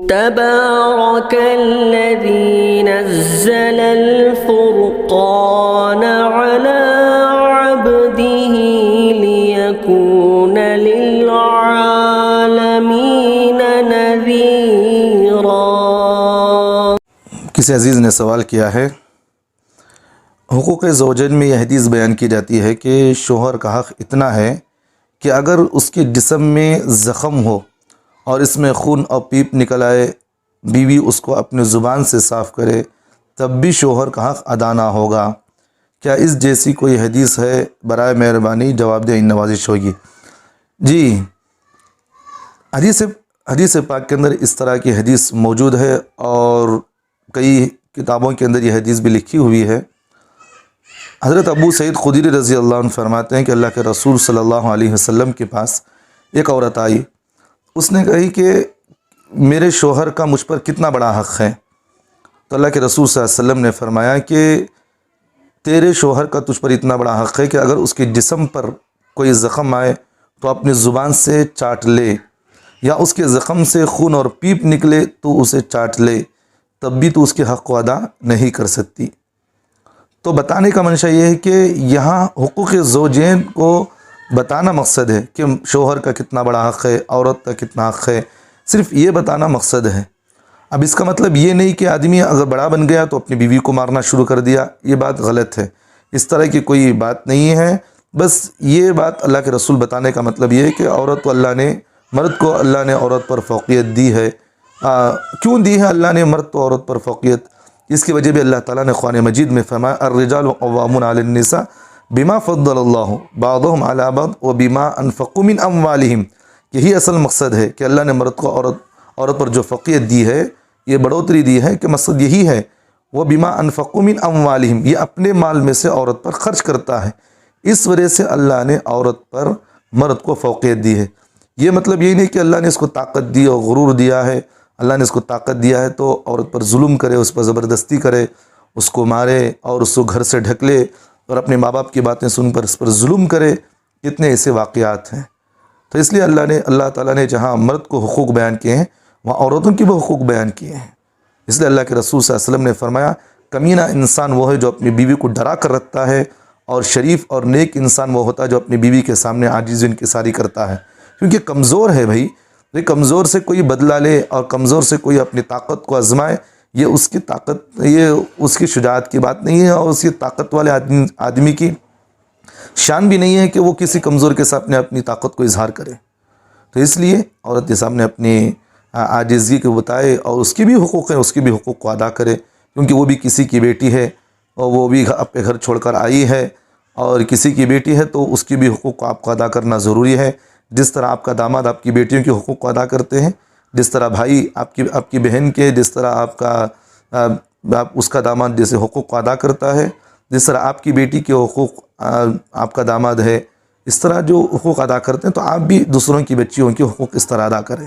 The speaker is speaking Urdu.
تبارك الذي نزل الفرقان على عبده ليكون للعالمين نذيرا۔ کسی عزیز نے سوال کیا ہے، حقوق زوجین میں یہ حدیث بیان کی جاتی ہے کہ شوہر کا حق اتنا ہے کہ اگر اس کے جسم میں زخم ہو اور اس میں خون اور پیپ نکل آئے، بیوی اس کو اپنے زبان سے صاف کرے تب بھی شوہر کا حق ادا نہ ہوگا۔ کیا اس جیسی کوئی حدیث ہے؟ برائے مہربانی جواب دیں، نوازش ہوگی۔ جی، حدیث پاک کے اندر اس طرح کی حدیث موجود ہے اور کئی کتابوں کے اندر یہ حدیث بھی لکھی ہوئی ہے۔ حضرت ابو سعید خدری رضی اللہ عنہ فرماتے ہیں کہ اللہ کے رسول صلی اللہ علیہ وسلم کے پاس ایک عورت آئی، اس نے کہی کہ میرے شوہر کا مجھ پر کتنا بڑا حق ہے؟ تو اللہ کے رسول صلی اللہ علیہ وسلم نے فرمایا کہ تیرے شوہر کا تجھ پر اتنا بڑا حق ہے کہ اگر اس کے جسم پر کوئی زخم آئے تو اپنی زبان سے چاٹ لے، یا اس کے زخم سے خون اور پیپ نکلے تو اسے چاٹ لے، تب بھی تو اس کے حق کو ادا نہیں کر سکتی۔ تو بتانے کا منشا یہ ہے کہ یہاں حقوق زوجین کو بتانا مقصد ہے کہ شوہر کا کتنا بڑا حق ہے، عورت کا کتنا حق ہے، صرف یہ بتانا مقصد ہے۔ اب اس کا مطلب یہ نہیں کہ آدمی اگر بڑا بن گیا تو اپنی بیوی کو مارنا شروع کر دیا، یہ بات غلط ہے، اس طرح کی کوئی بات نہیں ہے۔ بس یہ بات اللہ کے رسول بتانے کا مطلب یہ ہے کہ عورت کو مرد کو اللہ نے عورت پر فوقیت دی ہے۔ کیوں دی ہے اللہ نے مرد و عورت پر فوقیت؟ اس کی وجہ بھی اللہ تعالیٰ نے قرآن مجید میں فرمایا الرجال قوامون علی النساء بما فضل اللہ بعضهم علی بعض وبما انفقوا من اموالہم۔ یہی اصل مقصد ہے کہ اللہ نے مرد کو عورت پر جو فوقیت دی ہے، یہ بڑھوتری دی ہے، کہ مقصد یہی ہے وبما انفقوا من اموالہم، یہ اپنے مال میں سے عورت پر خرچ کرتا ہے، اس وجہ سے اللہ نے عورت پر مرد کو فوقیت دی ہے۔ یہ مطلب یہی نہیں کہ اللہ نے اس کو طاقت دی اور غرور دیا ہے، اللہ نے اس کو طاقت دیا ہے تو عورت پر ظلم کرے، اس پر زبردستی کرے، اس کو مارے اور اس کو گھر سے ڈھک لے اور اپنے ماں باپ کی باتیں سن کر اس پر ظلم کرے۔ کتنے ایسے واقعات ہیں۔ تو اس لیے اللہ تعالیٰ نے جہاں مرد کو حقوق بیان کیے ہیں وہاں عورتوں کی بھی حقوق بیان کیے ہیں۔ اس لیے اللہ کے رسول صلی اللہ علیہ وسلم نے فرمایا کمینہ انسان وہ ہے جو اپنی بیوی کو ڈرا کر رکھتا ہے، اور شریف اور نیک انسان وہ ہوتا ہے جو اپنی بیوی کے سامنے عاجزی انکساری کرتا ہے، کیونکہ کمزور ہے بھائی۔ یہ کمزور سے کوئی بدلہ لے اور کمزور سے کوئی اپنی طاقت کو آزمائے، یہ اس کی طاقت، یہ اس کی شجاعت کی بات نہیں ہے، اور اس کی طاقت والے آدمی کی شان بھی نہیں ہے کہ وہ کسی کمزور کے سامنے اپنی طاقت کو اظہار کرے۔ تو اس لیے عورت کے سامنے اپنی عاجزی کو بتائے اور اس کی بھی حقوق ہیں، اس کی بھی حقوق کو ادا کرے، کیونکہ وہ بھی کسی کی بیٹی ہے اور وہ بھی اپنے گھر چھوڑ کر آئی ہے، اور کسی کی بیٹی ہے تو اس کی بھی حقوق کو آپ کو ادا کرنا ضروری ہے۔ جس طرح آپ کا داماد آپ کی بیٹیوں کے حقوق کو ادا کرتے ہیں، جس طرح بھائی آپ کی بہن کے، جس طرح اس کا داماد جیسے حقوق کو ادا کرتا ہے، جس طرح آپ کی بیٹی کے حقوق آپ کا داماد ہے اس طرح جو حقوق ادا کرتے ہیں، تو آپ بھی دوسروں کی بچیوں کے حقوق اس طرح ادا کریں۔